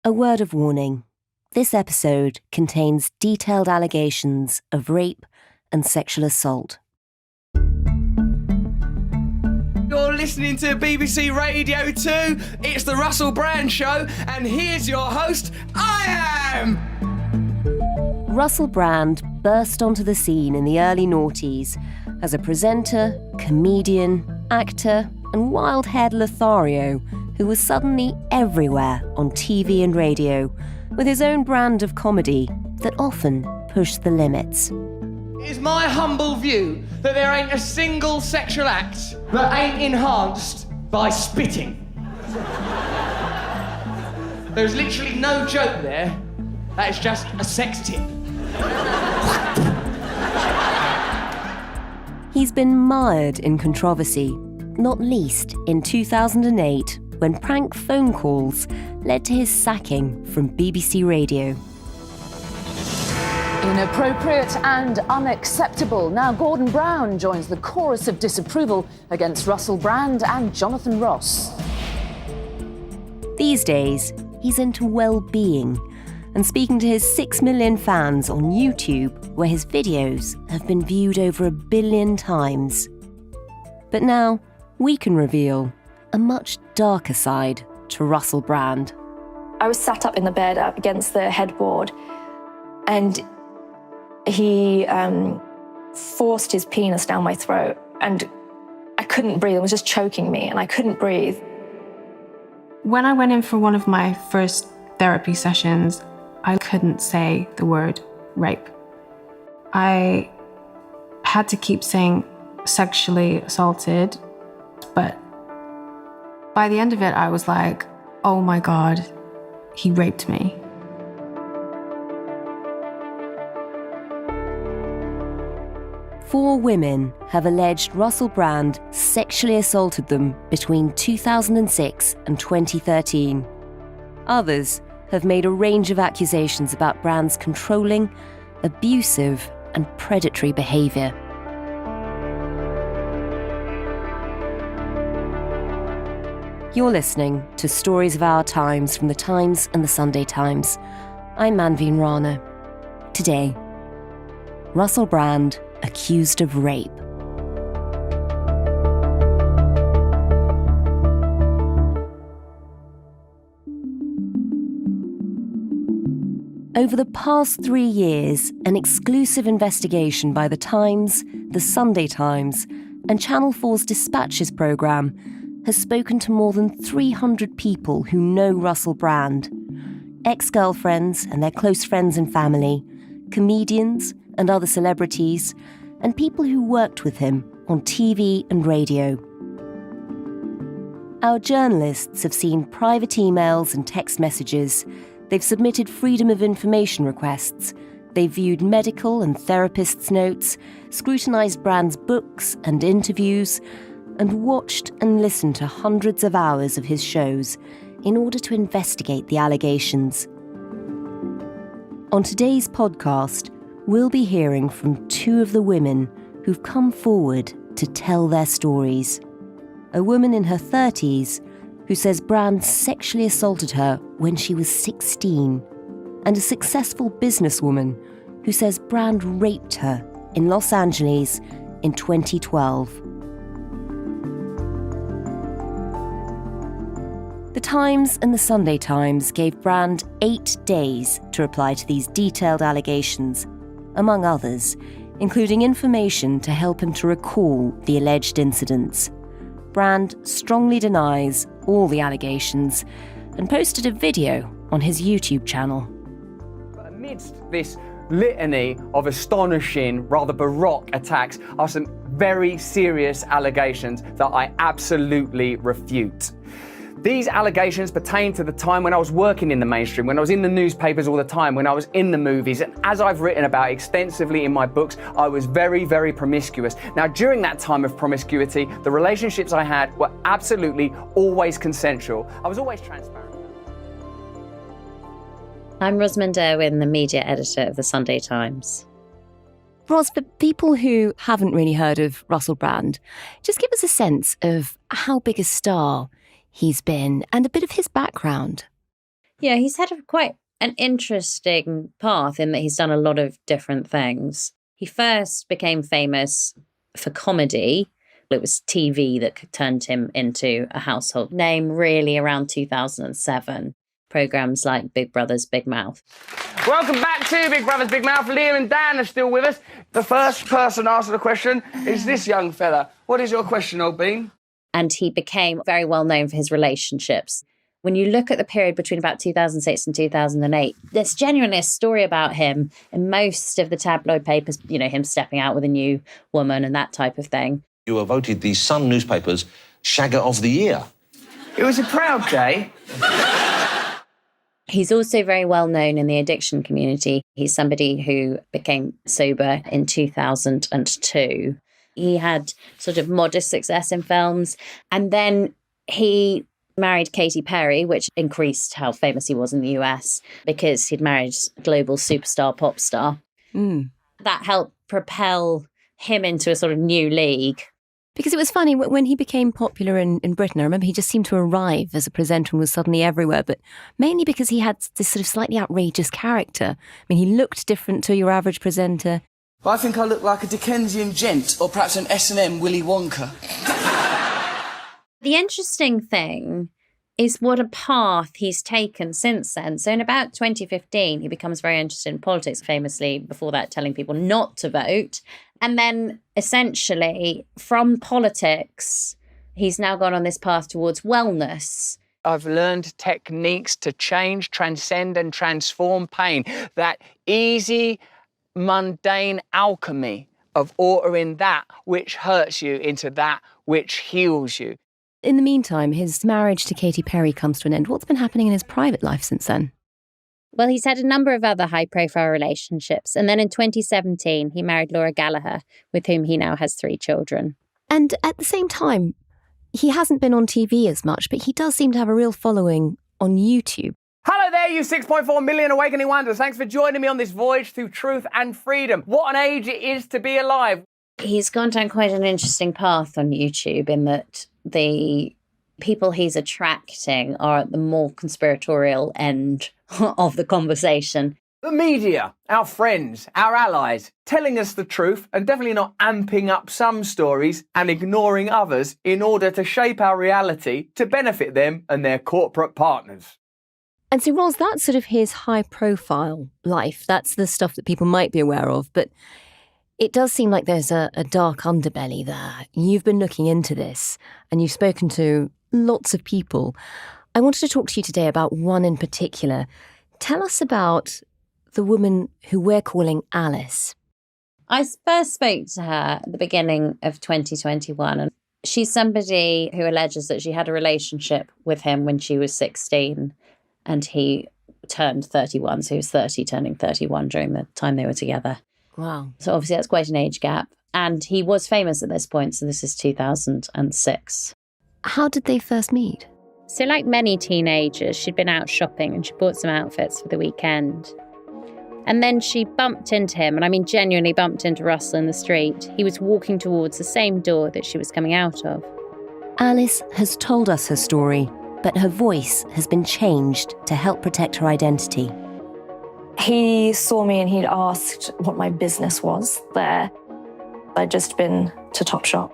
A word of warning. This episode contains detailed allegations of rape and sexual assault. You're listening to BBC Radio 2. It's the Russell Brand Show, and here's your host, I am... Russell Brand burst onto the scene in the early noughties as a presenter, comedian, actor, and wild-haired Lothario who was suddenly everywhere on TV and radio with his own brand of comedy that often pushed the limits. It is my humble view that there ain't a single sexual act that ain't enhanced by spitting. There's literally no joke there. That is just a sex tip. He's been mired in controversy, not least in 2008 when prank phone calls led to his sacking from BBC Radio. Inappropriate and unacceptable. Now Gordon Brown joins the chorus of disapproval against Russell Brand and Jonathan Ross. These days, he's into well-being and speaking to his 6 million fans on YouTube, where his videos have been viewed over 1 billion times. But now, we can reveal a much darker side to Russell Brand. I was sat up in the bed up against the headboard, and he forced his penis down my throat, and I couldn't breathe. It was just choking me, and I couldn't breathe. When I went in for one of my first therapy sessions, I couldn't say the word rape. I had to keep saying sexually assaulted, but by the end of it, I was like, oh my God, he raped me. Four women have alleged Russell Brand sexually assaulted them between 2006 and 2013. Others have made a range of accusations about Brand's controlling, abusive, and predatory behaviour. You're listening to Stories of Our Times from The Times and The Sunday Times. I'm Manveen Rana. Today, Russell Brand accused of rape. Over the past 3 years, an exclusive investigation by The Times, The Sunday Times, and Channel 4's Dispatches programme has spoken to more than 300 people who know Russell Brand. Ex-girlfriends and their close friends and family, comedians and other celebrities, and people who worked with him on TV and radio. Our journalists have seen private emails and text messages. They've submitted Freedom of Information requests. They've viewed medical and therapists' notes, scrutinised Brand's books and interviews, and watched and listened to hundreds of hours of his shows in order to investigate the allegations. On today's podcast, we'll be hearing from two of the women who've come forward to tell their stories. A woman in her 30s who says Brand sexually assaulted her when she was 16, and a successful businesswoman who says Brand raped her in Los Angeles in 2012. The Times and the Sunday Times gave Brand 8 days to reply to these detailed allegations, among others, including information to help him to recall the alleged incidents. Brand strongly denies all the allegations and posted a video on his YouTube channel. Amidst this litany of astonishing, rather baroque attacks are some very serious allegations that I absolutely refute. These allegations pertain to the time when I was working in the mainstream, when I was in the newspapers all the time, when I was in the movies, and as I've written about extensively in my books, I was very, very promiscuous. Now, during that time of promiscuity, the relationships I had were absolutely always consensual. I was always transparent. I'm Rosamund, the media editor of The Sunday Times. Ros, for people who haven't really heard of Russell Brand, just give us a sense of how big a star he's been and a bit of his background. Yeah, he's had quite an interesting path in that he's done a lot of different things. He first became famous for comedy. It was TV that turned him into a household name, really around 2007. Programs like Big Brother's Big Mouth. Welcome back to Big Brother's Big Mouth. Liam and Dan are still with us. The first person asked the question is this young fella. What is your question, old bean? And he became very well known for his relationships. When you look at the period between about 2006 and 2008, there's genuinely a story about him in most of the tabloid papers, you know, him stepping out with a new woman and that type of thing. You were voted the Sun newspaper's Shagger of the Year. It was a proud day. He's also very well known in the addiction community. He's somebody who became sober in 2002. He had sort of modest success in films. And then he married Katy Perry, which increased how famous he was in the US because he'd married a global superstar pop star. That helped propel him into a sort of new league. Because it was funny, when he became popular in Britain, I remember he just seemed to arrive as a presenter and was suddenly everywhere, but mainly because he had this sort of slightly outrageous character. I mean, he looked different to your average presenter. I think I look like a Dickensian gent, or perhaps an S&M Willy Wonka. The interesting thing is what a path he's taken since then. So in about 2015, he becomes very interested in politics, famously before that telling people not to vote. And then essentially from politics, he's now gone on this path towards wellness. I've learned techniques to change, transcend and transform pain. That easy, mundane alchemy of altering that which hurts you into that which heals you. In the meantime, his marriage to Katy Perry comes to an end. What's been happening in his private life since then? Well, he's had a number of other high-profile relationships. And then in 2017, he married Laura Gallagher, with whom he now has 3 children. And at the same time, he hasn't been on TV as much, but he does seem to have a real following on YouTube. Hello there, you 6.4 million awakening wonders. Thanks for joining me on this voyage through truth and freedom. What an age it is to be alive. He's gone down quite an interesting path on YouTube in that the people he's attracting are at the more conspiratorial end of the conversation. The media, our friends, our allies, telling us the truth and definitely not amping up some stories and ignoring others in order to shape our reality to benefit them and their corporate partners. And so, Ros, that's sort of his high-profile life. That's the stuff that people might be aware of. But it does seem like there's a dark underbelly there. You've been looking into this and you've spoken to lots of people. I wanted to talk to you today about one in particular. Tell us about the woman who we're calling Alice. I first spoke to her at the beginning of 2021, and she's somebody who alleges that she had a relationship with him when she was 16 and he turned 31. So he was 30, turning 31 during the time they were together. Wow. So obviously that's quite an age gap. And he was famous at this point, so this is 2006. How did they first meet? So like many teenagers, she'd been out shopping and she bought some outfits for the weekend. And then she bumped into him, and I mean genuinely bumped into Russell in the street. He was walking towards the same door that she was coming out of. Alice has told us her story, but her voice has been changed to help protect her identity. He saw me and he'd asked what my business was there. I'd just been to Topshop.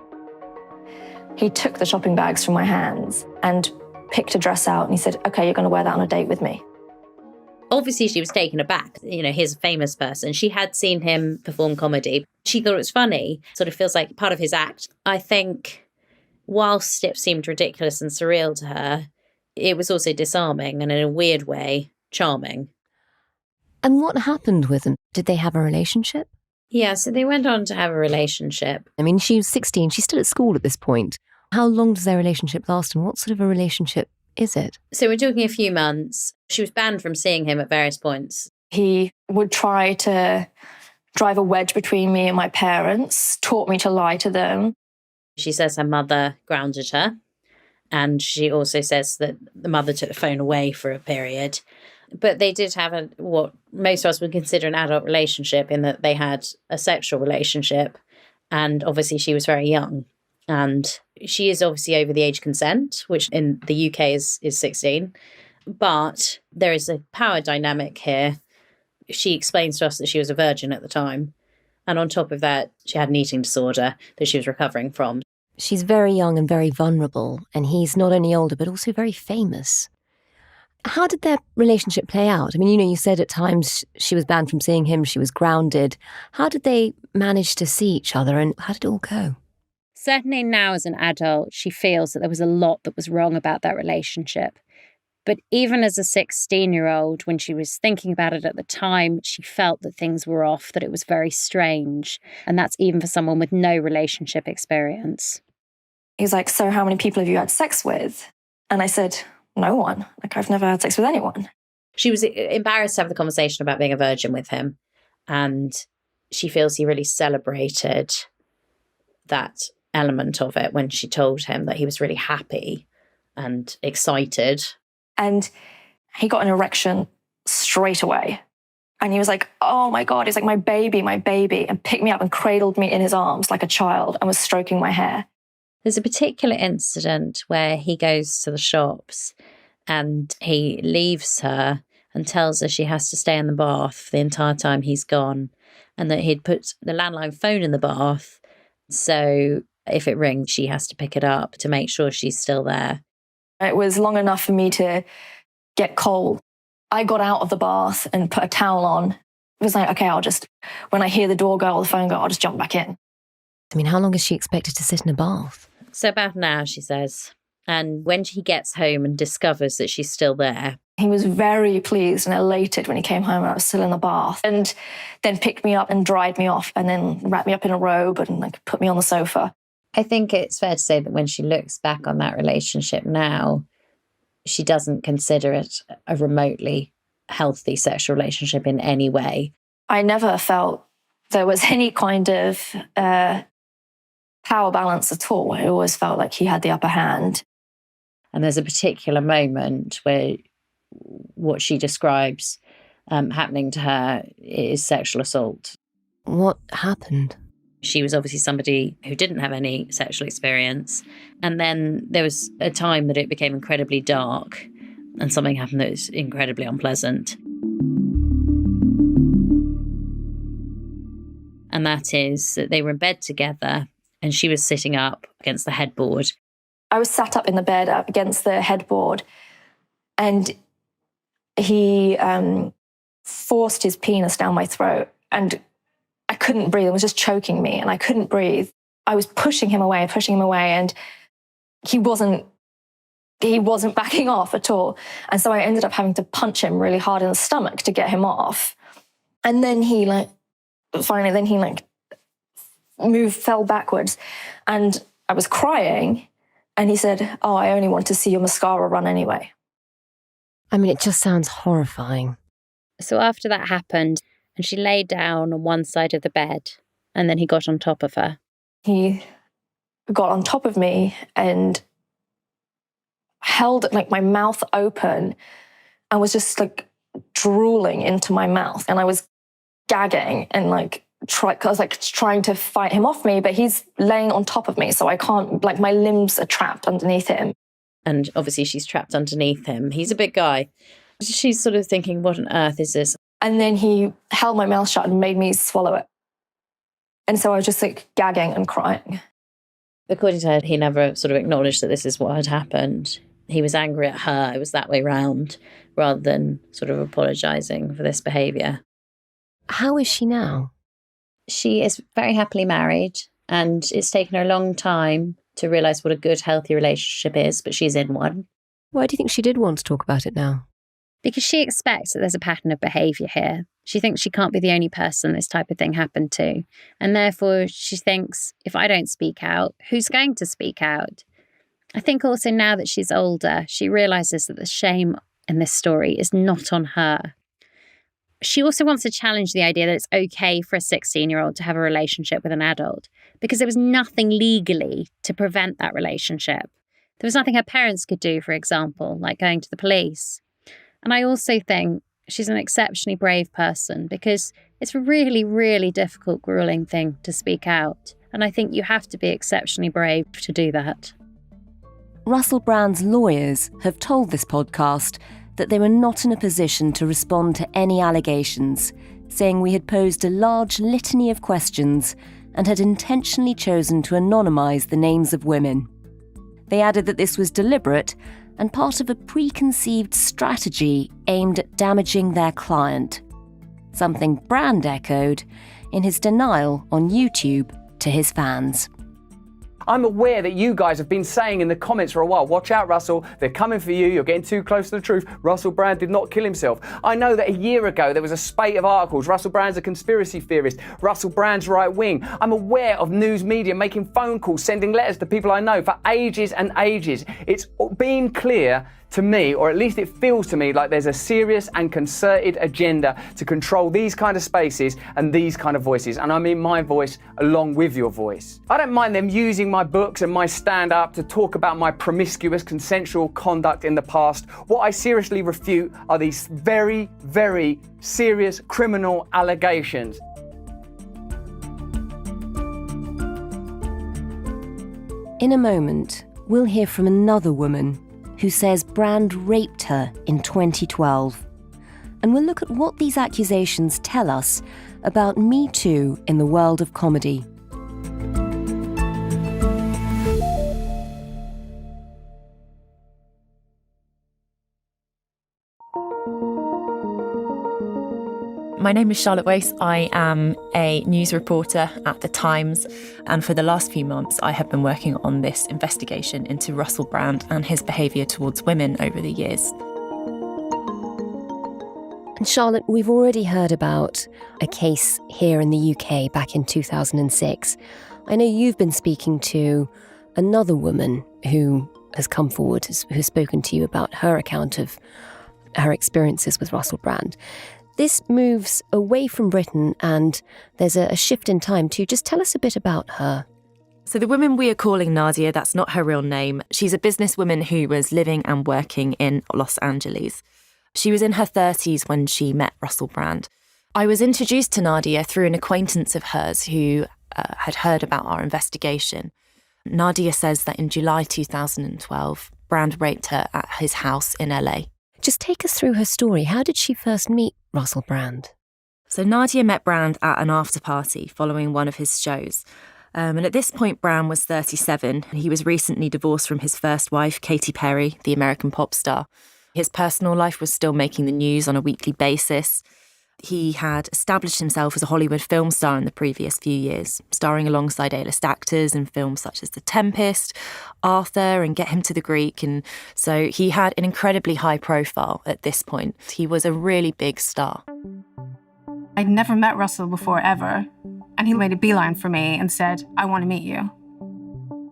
He took the shopping bags from my hands and picked a dress out and he said, "Okay, you're going to wear that on a date with me." Obviously, she was taken aback. You know, he's a famous person. She had seen him perform comedy. She thought it was funny. Sort of feels like part of his act. I think whilst it seemed ridiculous and surreal to her, it was also disarming and in a weird way, charming. And what happened with them? Did they have a relationship? Yeah, so they went on to have a relationship. I mean, she was 16. She's still at school at this point. How long does their relationship last and what sort of a relationship is it? So we're talking a few months. She was banned from seeing him at various points. He would try to drive a wedge between me and my parents, taught me to lie to them. She says her mother grounded her. And she also says that the mother took the phone away for a period. But they did have what most of us would consider an adult relationship in that they had a sexual relationship. And obviously she was very young. And she is obviously over the age of consent, which in the UK is 16. But there is a power dynamic here. She explains to us that she was a virgin at the time. And on top of that, she had an eating disorder that she was recovering from. She's very young and very vulnerable, and he's not only older, but also very famous. How did their relationship play out? I mean, you said at times she was banned from seeing him, she was grounded. How did they manage to see each other, and how did it all go? Certainly now as an adult, she feels that there was a lot that was wrong about that relationship. But even as a 16-year-old, when she was thinking about it at the time, she felt that things were off, that it was very strange. And that's even for someone with no relationship experience. He's like, so how many people have you had sex with? And I said, no one. Like, I've never had sex with anyone. She was embarrassed to have the conversation about being a virgin with him. And she feels he really celebrated that element of it when she told him that he was really happy and excited. And he got an erection straight away. And he was like, oh my God, he's like, my baby, and picked me up and cradled me in his arms like a child and was stroking my hair. There's a particular incident where he goes to the shops and he leaves her and tells her she has to stay in the bath the entire time he's gone, and that he'd put the landline phone in the bath, so if it rings, she has to pick it up to make sure she's still there. It was long enough for me to get cold. I got out of the bath and put a towel on. It was like, okay, when I hear the door go or the phone go, I'll just jump back in. I mean, how long is she expected to sit in a bath? So about an hour, she says. And when he gets home and discovers that she's still there, he was very pleased and elated when he came home and I was still in the bath, and then picked me up and dried me off and then wrapped me up in a robe and like put me on the sofa. I think it's fair to say that when she looks back on that relationship now, she doesn't consider it a remotely healthy sexual relationship in any way. I never felt there was any kind of power balance at all. I always felt like he had the upper hand. And there's a particular moment where what she describes happening to her is sexual assault. What happened? She was obviously somebody who didn't have any sexual experience. And then there was a time that it became incredibly dark and something happened that was incredibly unpleasant. And that is that they were in bed together and she was sitting up against the headboard. I was sat up in the bed up against the headboard, and he forced his penis down my throat, and I couldn't breathe. It was just choking me and I couldn't breathe. I was pushing him away, and he wasn't backing off at all. And so I ended up having to punch him really hard in the stomach to get him off. And then he fell backwards, and I was crying, and he said, oh, I only want to see your mascara run anyway. I mean, it just sounds horrifying. So after that happened, and she lay down on one side of the bed, and then he got on top of her. He got on top of me and held like my mouth open and was just like drooling into my mouth. And I was gagging and I was like trying to fight him off me, but he's laying on top of me. So I can't, like my limbs are trapped underneath him. And obviously she's trapped underneath him. He's a big guy. She's sort of thinking, what on earth is this? And then he held my mouth shut and made me swallow it. And so I was just like gagging and crying. According to her, he never sort of acknowledged that this is what had happened. He was angry at her. It was that way round, rather than sort of apologising for this behaviour. How is she now? She is very happily married, and it's taken her a long time to realise what a good, healthy relationship is, but she's in one. Why do you think she did want to talk about it now? Because she expects that there's a pattern of behaviour here. She thinks she can't be the only person this type of thing happened to. And therefore, she thinks, if I don't speak out, who's going to speak out? I think also now that she's older, she realises that the shame in this story is not on her. She also wants to challenge the idea that it's okay for a 16-year-old to have a relationship with an adult, because there was nothing legally to prevent that relationship. There was nothing her parents could do, for example, like going to the police. And I also think she's an exceptionally brave person, because it's a really, really difficult, grueling thing to speak out. And I think you have to be exceptionally brave to do that. Russell Brand's lawyers have told this podcast that they were not in a position to respond to any allegations, saying we had posed a large litany of questions and had intentionally chosen to anonymise the names of women. They added that this was deliberate and part of a preconceived strategy aimed at damaging their client, something Brand echoed in his denial on YouTube to his fans. I'm aware that you guys have been saying in the comments for a while, watch out, Russell, they're coming for you, you're getting too close to the truth. Russell Brand did not kill himself. I know that a year ago there was a spate of articles, Russell Brand's a conspiracy theorist, Russell Brand's right wing. I'm aware of news media making phone calls, sending letters to people I know for ages and ages. It's been clear to me, or at least it feels to me, like there's a serious and concerted agenda to control these kind of spaces and these kind of voices. And I mean my voice along with your voice. I don't mind them using my books and my stand-up to talk about my promiscuous, consensual conduct in the past. What I seriously refute are these very, very serious criminal allegations. In a moment, we'll hear from another woman who says Brand raped her in 2012. And we'll look at what these accusations tell us about Me Too in the world of comedy. My name is Charlotte Wace. I am a news reporter at The Times, and for the last few months I have been working on this investigation into Russell Brand and his behaviour towards women over the years. And Charlotte, we've already heard about a case here in the UK back in 2006. I know you've been speaking to another woman who has come forward, who's spoken to you about her account of her experiences with Russell Brand. This moves away from Britain and there's a shift in time too. Just tell us a bit about her. So the woman we are calling Nadia, that's not her real name. She's a businesswoman who was living and working in Los Angeles. She was in her 30s when she met Russell Brand. I was introduced to Nadia through an acquaintance of hers who had heard about our investigation. Nadia says that in July 2012, Brand raped her at his house in LA. Just take us through her story. How did she first meet Russell Brand? So Nadia met Brand at an after party following one of his shows. And at this point, Brand was 37. He was recently divorced from his first wife, Katy Perry, the American pop star. His personal life was still making the news on a weekly basis. He had established himself as a Hollywood film star in the previous few years, starring alongside A-list actors in films such as The Tempest, Arthur and Get Him to the Greek. And so he had an incredibly high profile at this point. He was a really big star. I'd never met Russell before, ever. And he made a beeline for me and said, I want to meet you.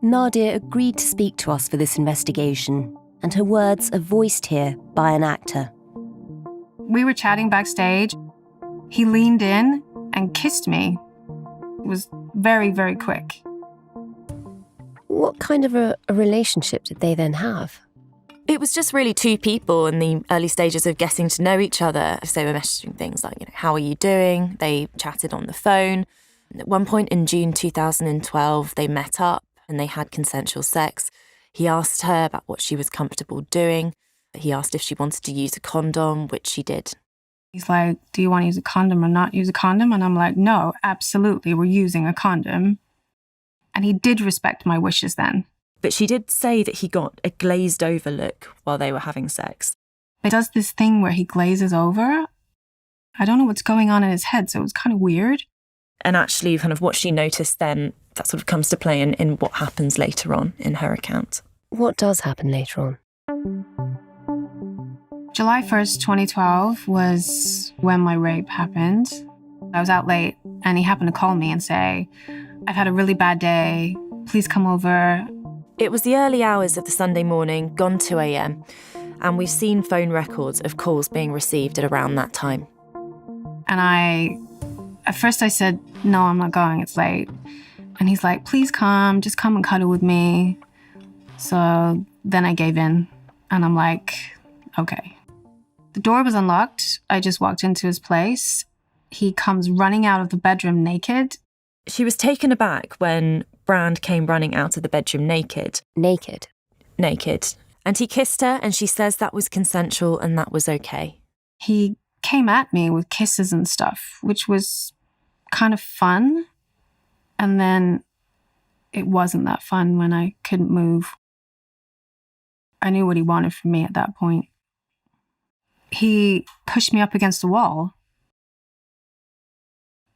Nadia agreed to speak to us for this investigation, and her words are voiced here by an actor. We were chatting backstage. He leaned in and kissed me. It was very, very quick. What kind of a relationship did they then have? It was just really two people in the early stages of getting to know each other. So they were messaging things like, how are you doing? They chatted on the phone. At one point in June 2012, they met up and they had consensual sex. He asked her about what she was comfortable doing. He asked if she wanted to use a condom, which she did. He's like, do you want to use a condom or not use a condom? And I'm like, no, absolutely, we're using a condom. And he did respect my wishes then. But she did say that he got a glazed over look while they were having sex. He does this thing where he glazes over. I don't know what's going on in his head, so it was kind of weird. And actually, kind of what she noticed then, that sort of comes to play in what happens later on in her account. What does happen later on? July 1st, 2012 was when my rape happened. I was out late and he happened to call me and say, I've had a really bad day. Please come over. It was the early hours of the Sunday morning, gone 2 a.m. And we've seen phone records of calls being received at around that time. And at first I said, no, I'm not going, it's late. And he's like, please come, just come and cuddle with me. So then I gave in and I'm like, okay. The door was unlocked. I just walked into his place. He comes running out of the bedroom naked. She was taken aback when Brand came running out of the bedroom naked. Naked? Naked. And he kissed her, and she says that was consensual and that was okay. He came at me with kisses and stuff, which was kind of fun. And then it wasn't that fun when I couldn't move. I knew what he wanted from me at that point. He pushed me up against the wall.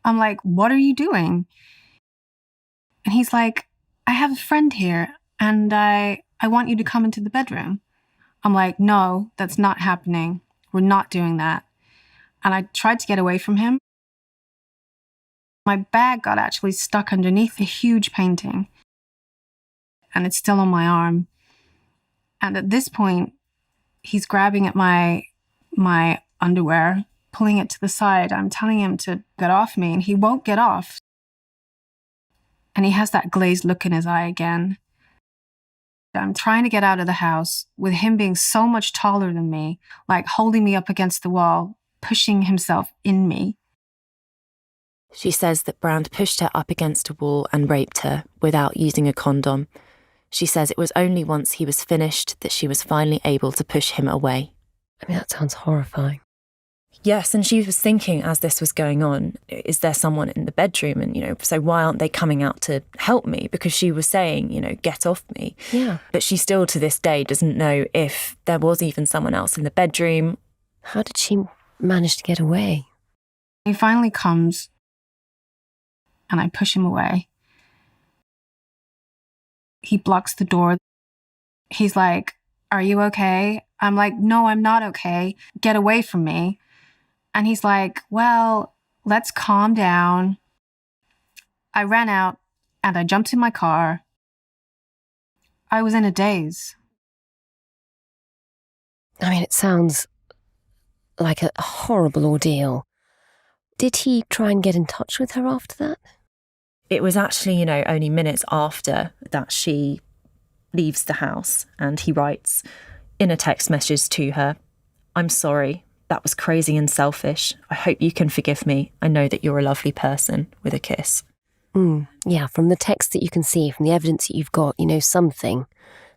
I'm like, what are you doing? And he's like, I have a friend here and I want you to come into the bedroom. I'm like, no, that's not happening. We're not doing that. And I tried to get away from him. My bag got actually stuck underneath a huge painting. And it's still on my arm. And at this point, he's grabbing at my underwear, pulling it to the side. I'm telling him to get off me, and he won't get off. And he has that glazed look in his eye again. I'm trying to get out of the house with him being so much taller than me, like holding me up against the wall, pushing himself in me. She says that Brand pushed her up against a wall and raped her without using a condom. She says it was only once he was finished that she was finally able to push him away. I mean, that sounds horrifying. Yes, and she was thinking as this was going on, is there someone in the bedroom? And, so why aren't they coming out to help me? Because she was saying, get off me. Yeah. But she still to this day doesn't know if there was even someone else in the bedroom. How did she manage to get away? He finally comes and I push him away. He blocks the door. He's like, are you okay? I'm like, no, I'm not okay. Get away from me. And he's like, well, let's calm down. I ran out and I jumped in my car. I was in a daze. I mean, it sounds like a horrible ordeal. Did he try and get in touch with her after that? It was actually, only minutes after that she leaves the house, and he writes in a text message to her, I'm sorry, that was crazy and selfish. I hope you can forgive me. I know that you're a lovely person, with a kiss. Yeah, from the text that you can see, from the evidence that you've got, something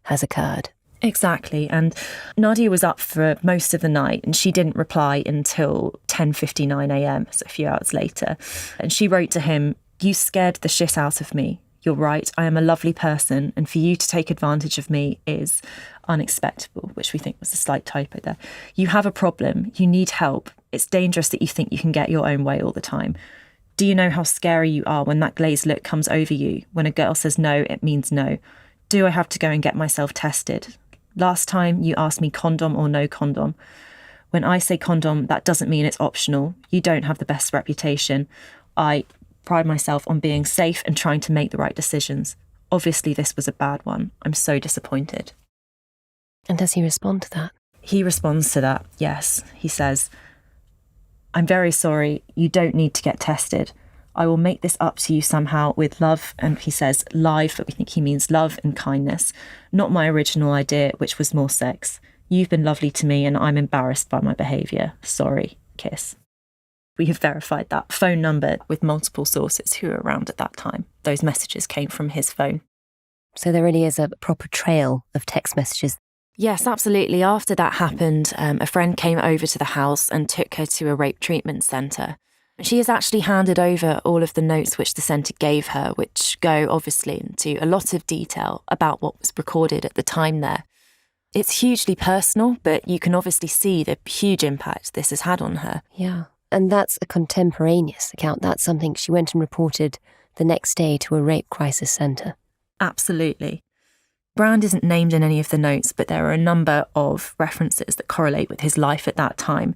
has occurred. Exactly. And Nadia was up for most of the night and she didn't reply until 10:59 a.m, so a few hours later. And she wrote to him, you scared the shit out of me. You're right, I am a lovely person, and for you to take advantage of me is unacceptable, which we think was a slight typo there. You have a problem, you need help. It's dangerous that you think you can get your own way all the time. Do you know how scary you are when that glazed look comes over you? When a girl says no, it means no. Do I have to go and get myself tested? Last time you asked me condom or no condom. When I say condom, that doesn't mean it's optional. You don't have the best reputation. I pride myself on being safe and trying to make the right decisions. Obviously, this was a bad one. I'm so disappointed. And does he respond to that? He responds to that, yes. He says, I'm very sorry. You don't need to get tested. I will make this up to you somehow with love. And he says live, but we think he means love and kindness. Not my original idea, which was more sex. You've been lovely to me and I'm embarrassed by my behaviour. Sorry, kiss. We have verified that phone number with multiple sources who were around at that time. Those messages came from his phone. So there really is a proper trail of text messages. Yes, absolutely. After that happened, a friend came over to the house and took her to a rape treatment centre. She has actually handed over all of the notes which the centre gave her, which go obviously into a lot of detail about what was recorded at the time there. It's hugely personal, but you can obviously see the huge impact this has had on her. Yeah. And that's a contemporaneous account. That's something she went and reported the next day to a rape crisis centre. Absolutely. Brand isn't named in any of the notes, but there are a number of references that correlate with his life at that time.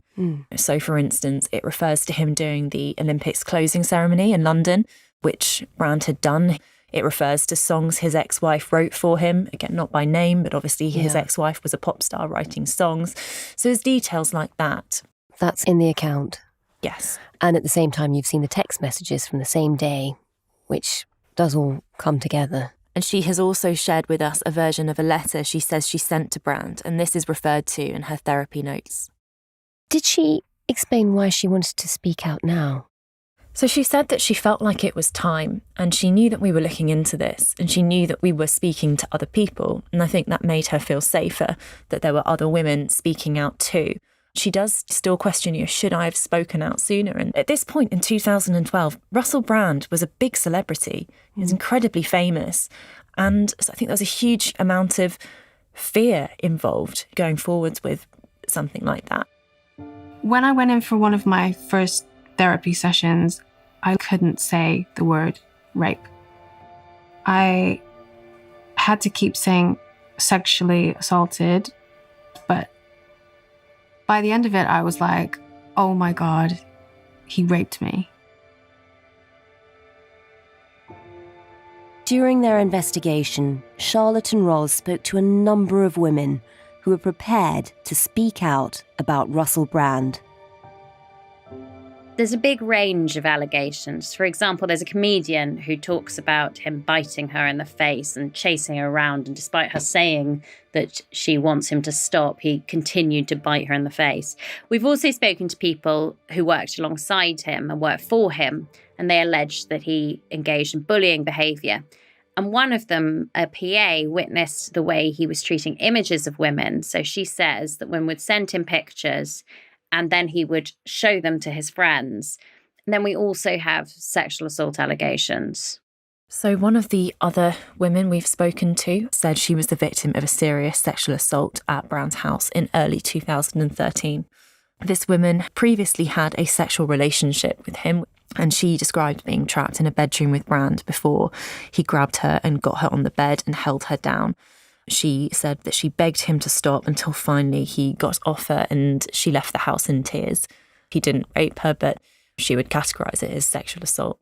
So, for instance, it refers to him doing the Olympics closing ceremony in London, which Brand had done. It refers to songs his ex-wife wrote for him, again, not by name, but obviously his ex-wife was a pop star writing songs. So there's details like that. That's in the account. Yes. And at the same time, you've seen the text messages from the same day, which does all come together. And she has also shared with us a version of a letter she says she sent to Brand, and this is referred to in her therapy notes. Did she explain why she wanted to speak out now? So she said that she felt like it was time, and she knew that we were looking into this, and she knew that we were speaking to other people, and I think that made her feel safer, that there were other women speaking out too. She does still question, should I have spoken out sooner? And at this point in 2012, Russell Brand was a big celebrity. He was incredibly famous. And so I think there was a huge amount of fear involved going forwards with something like that. When I went in for one of my first therapy sessions, I couldn't say the word rape. I had to keep saying sexually assaulted, but by the end of it, I was like, oh my God, he raped me. During their investigation, Charlotte and Ros spoke to a number of women who were prepared to speak out about Russell Brand. There's a big range of allegations. For example, there's a comedian who talks about him biting her in the face and chasing her around, and despite her saying that she wants him to stop, he continued to bite her in the face. We've also spoken to people who worked alongside him and worked for him, and they alleged that he engaged in bullying behaviour. And one of them, a PA, witnessed the way he was treating images of women. So she says that women would send him pictures and then he would show them to his friends. And then we also have sexual assault allegations. So one of the other women we've spoken to said she was the victim of a serious sexual assault at Brand's house in early 2013. This woman previously had a sexual relationship with him, and she described being trapped in a bedroom with Brand before he grabbed her and got her on the bed and held her down. She said that she begged him to stop until finally he got off her and she left the house in tears. He didn't rape her, but she would categorise it as sexual assault.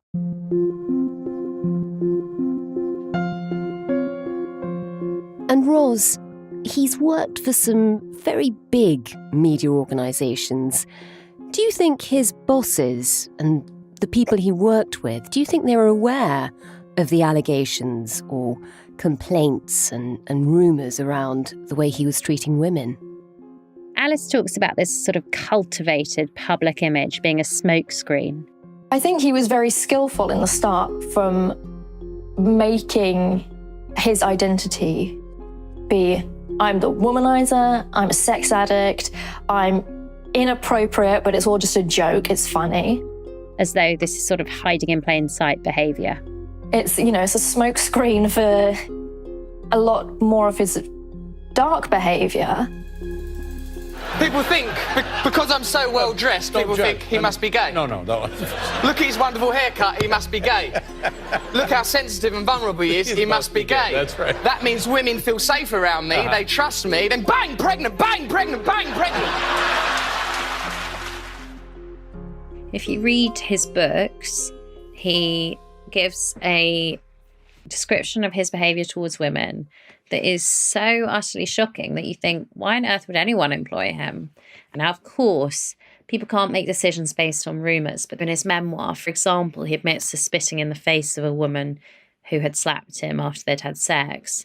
And Ros, he's worked for some very big media organisations. Do you think his bosses and the people he worked with, do you think they were aware of the allegations or complaints and rumours around the way he was treating women? Alice talks about this sort of cultivated public image being a smokescreen. I think he was very skillful in the start from making his identity be, I'm the womanizer, I'm a sex addict, I'm inappropriate, but it's all just a joke, it's funny. As though this is sort of hiding in plain sight behaviour. It's, it's a smoke screen for a lot more of his dark behaviour. People think, because I'm so well dressed, people think he must be gay. No. Look at his wonderful haircut, he must be gay. Look how sensitive and vulnerable he is, he must be gay. That's right. That means women feel safe around me, they trust me, then bang, pregnant, bang, pregnant, bang, pregnant. If you read his books, he gives a description of his behaviour towards women that is so utterly shocking that you think, why on earth would anyone employ him? And now, of course, people can't make decisions based on rumours, but in his memoir, for example, he admits to spitting in the face of a woman who had slapped him after they'd had sex.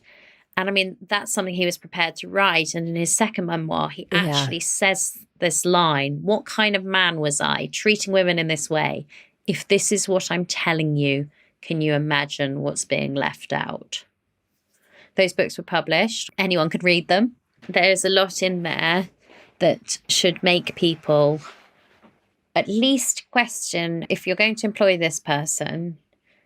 And I mean, that's something he was prepared to write. And in his second memoir, he actually says this line, what kind of man was I, treating women in this way? If this is what I'm telling you, can you imagine what's being left out? Those books were published. Anyone could read them. There's a lot in there that should make people at least question, if you're going to employ this person,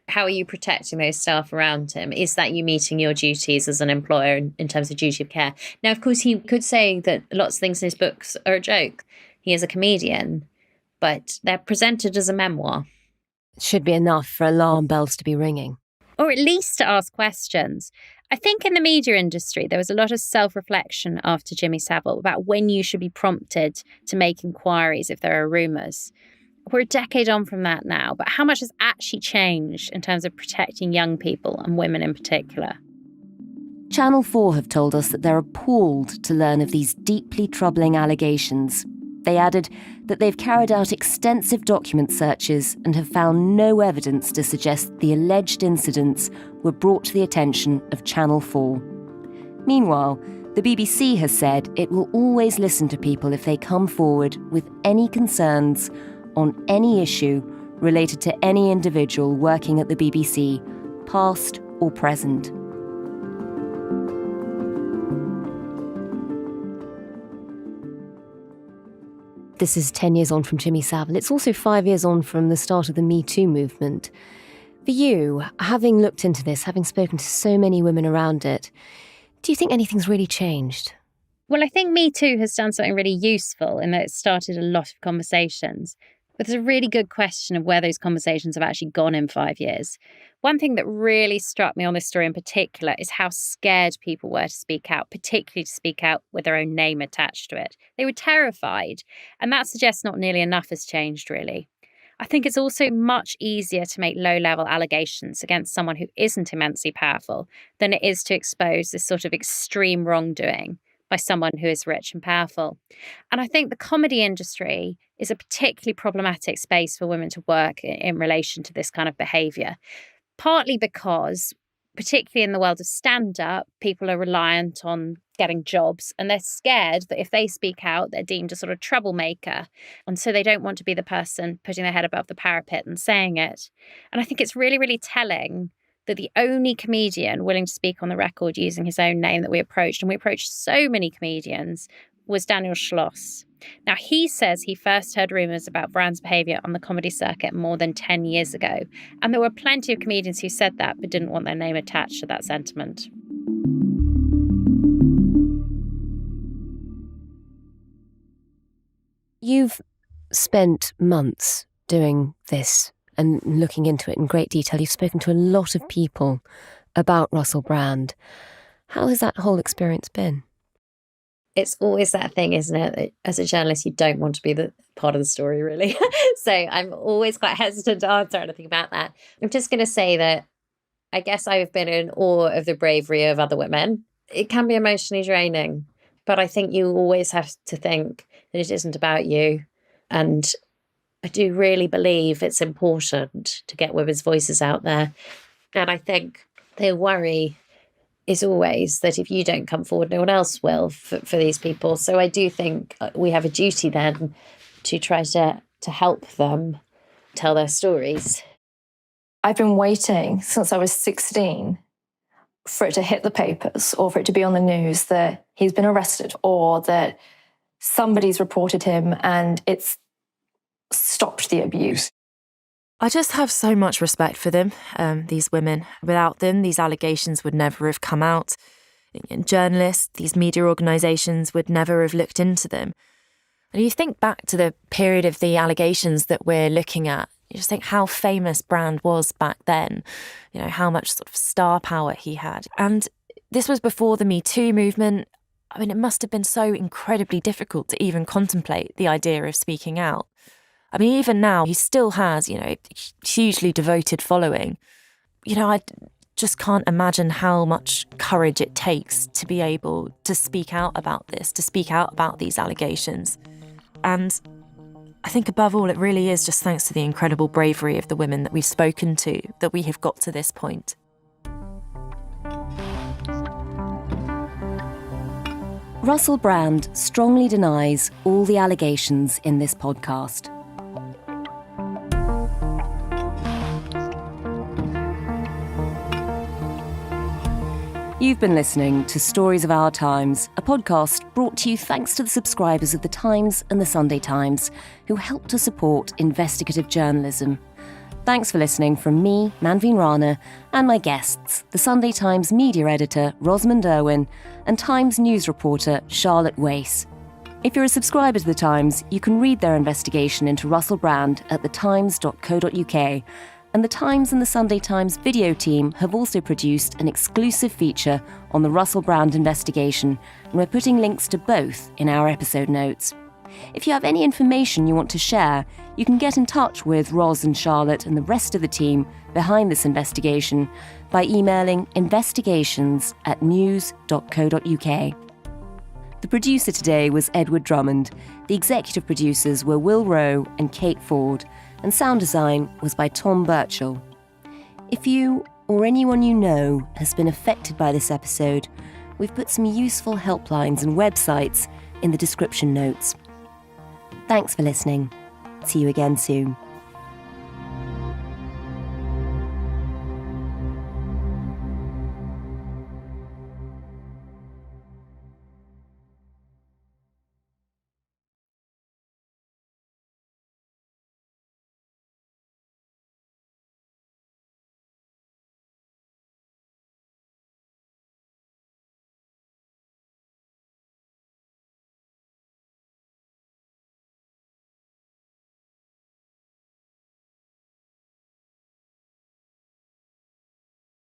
how are you protecting those staff around him? Is that you meeting your duties as an employer in terms of duty of care? Now, of course, he could say that lots of things in his books are a joke. He is a comedian, but they're presented as a memoir. It should be enough for alarm bells to be ringing. Or at least to ask questions. I think in the media industry, there was a lot of self-reflection after Jimmy Savile about when you should be prompted to make inquiries if there are rumours. We're a decade on from that now, but how much has actually changed in terms of protecting young people and women in particular? Channel 4 have told us that they're appalled to learn of these deeply troubling allegations. They added that they've carried out extensive document searches and have found no evidence to suggest the alleged incidents were brought to the attention of Channel 4. Meanwhile, the BBC has said it will always listen to people if they come forward with any concerns on any issue related to any individual working at the BBC, past or present. This is 10 years on from Jimmy Savile. It's also 5 years on from the start of the Me Too movement. For you, having looked into this, having spoken to so many women around it, do you think anything's really changed? Well, I think Me Too has done something really useful in that it started a lot of conversations. But there's a really good question of where those conversations have actually gone in 5 years. One thing that really struck me on this story in particular is how scared people were to speak out, particularly to speak out with their own name attached to it. They were terrified, and that suggests not nearly enough has changed, really. I think it's also much easier to make low-level allegations against someone who isn't immensely powerful than it is to expose this sort of extreme wrongdoing by someone who is rich and powerful. And I think the comedy industry is a particularly problematic space for women to work in relation to this kind of behaviour, partly because, particularly in the world of stand-up, people are reliant on getting jobs and they're scared that if they speak out, they're deemed a sort of troublemaker. And so they don't want to be the person putting their head above the parapet and saying it. And I think it's really, really telling that the only comedian willing to speak on the record using his own name that we approached, and we approached so many comedians, was Daniel Schloss. Now, he says he first heard rumours about Brand's behaviour on the comedy circuit more than 10 years ago. And there were plenty of comedians who said that but didn't want their name attached to that sentiment. You've spent months doing this and looking into it in great detail. You've spoken to a lot of people about Russell Brand. How has that whole experience been? It's always that thing, isn't it? That as a journalist, you don't want to be the part of the story, really. So I'm always quite hesitant to answer anything about that. I'm just going to say that I guess I've been in awe of the bravery of other women. It can be emotionally draining, but I think you always have to think that it isn't about you. And I do really believe it's important to get women's voices out there. And I think their worry is always that if you don't come forward, no one else will for these people. So I do think we have a duty then to try to help them tell their stories. I've been waiting since I was 16 for it to hit the papers or for it to be on the news that he's been arrested or that somebody's reported him and it's stopped the abuse. I just have so much respect for them, these women. Without them, these allegations would never have come out. And journalists, these media organisations would never have looked into them. And you think back to the period of the allegations that we're looking at, you just think how famous Brand was back then, you know, how much sort of star power he had. And this was before the Me Too movement. I mean, it must have been so incredibly difficult to even contemplate the idea of speaking out. I mean, even now, he still has, you know, a hugely devoted following. You know, I just can't imagine how much courage it takes to be able to speak out about this, to speak out about these allegations. And I think above all, it really is just thanks to the incredible bravery of the women that we've spoken to that we have got to this point. Russell Brand strongly denies all the allegations in this podcast. You've been listening to Stories of Our Times, a podcast brought to you thanks to the subscribers of The Times and The Sunday Times, who help to support investigative journalism. Thanks for listening from me, Manveen Rana, and my guests, The Sunday Times media editor Rosamund Urwin and Times news reporter Charlotte Wace. If you're a subscriber to The Times, you can read their investigation into Russell Brand at thetimes.co.uk. And The Times and The Sunday Times video team have also produced an exclusive feature on the Russell Brand investigation, and we're putting links to both in our episode notes. If you have any information you want to share, you can get in touch with Ros and Charlotte and the rest of the team behind this investigation by emailing investigations@news.co.uk. The producer today was Edward Drummond. The executive producers were Will Rowe and Kate Ford, and sound design was by Tom Birchall. If you, or anyone you know, has been affected by this episode, we've put some useful helplines and websites in the description notes. Thanks for listening. See you again soon.